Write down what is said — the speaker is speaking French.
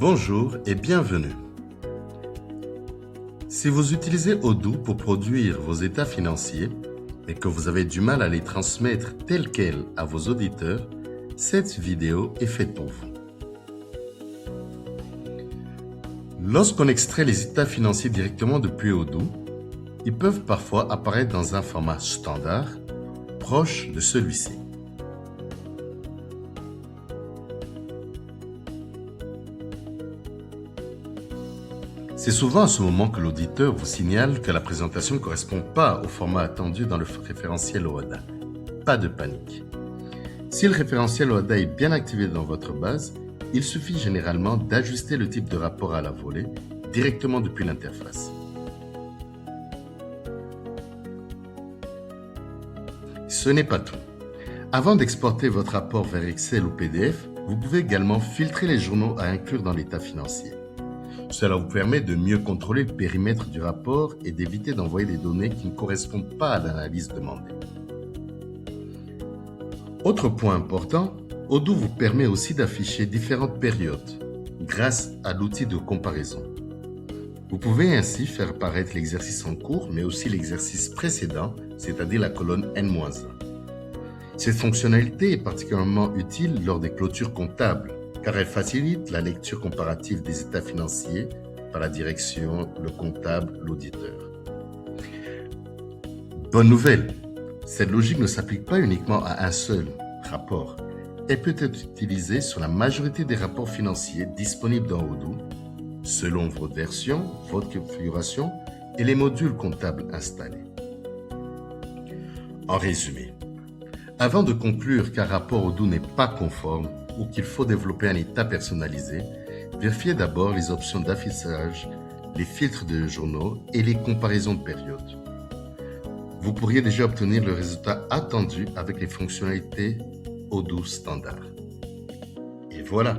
Bonjour et bienvenue. Si vous utilisez Odoo pour produire vos états financiers et que vous avez du mal à les transmettre tels quels à vos auditeurs, cette vidéo est faite pour vous. Lorsqu'on extrait les états financiers directement depuis Odoo, ils peuvent parfois apparaître dans un format standard proche de celui-ci. C'est souvent à ce moment que l'auditeur vous signale que la présentation ne correspond pas au format attendu dans le référentiel OHADA. Pas de panique. Si le référentiel OHADA est bien activé dans votre base, il suffit généralement d'ajuster le type de rapport à la volée directement depuis l'interface. Ce n'est pas tout. Avant d'exporter votre rapport vers Excel ou PDF, vous pouvez également filtrer les journaux à inclure dans l'état financier. Cela vous permet de mieux contrôler le périmètre du rapport et d'éviter d'envoyer des données qui ne correspondent pas à l'analyse demandée. Autre point important, Odoo vous permet aussi d'afficher différentes périodes grâce à l'outil de comparaison. Vous pouvez ainsi faire apparaître l'exercice en cours, mais aussi l'exercice précédent, c'est-à-dire la colonne N-1. Cette fonctionnalité est particulièrement utile lors des clôtures comptables, car elle facilite la lecture comparative des états financiers par la direction, le comptable, l'auditeur. Bonne nouvelle, cette logique ne s'applique pas uniquement à un seul rapport. Elle peut être utilisée sur la majorité des rapports financiers disponibles dans Odoo, selon votre version, votre configuration et les modules comptables installés. En résumé, avant de conclure qu'un rapport Odoo n'est pas conforme ou qu'il faut développer un état personnalisé, vérifiez d'abord les options d'affichage, les filtres de journaux et les comparaisons de périodes. Vous pourriez déjà obtenir le résultat attendu avec les fonctionnalités Odoo standard. Et voilà!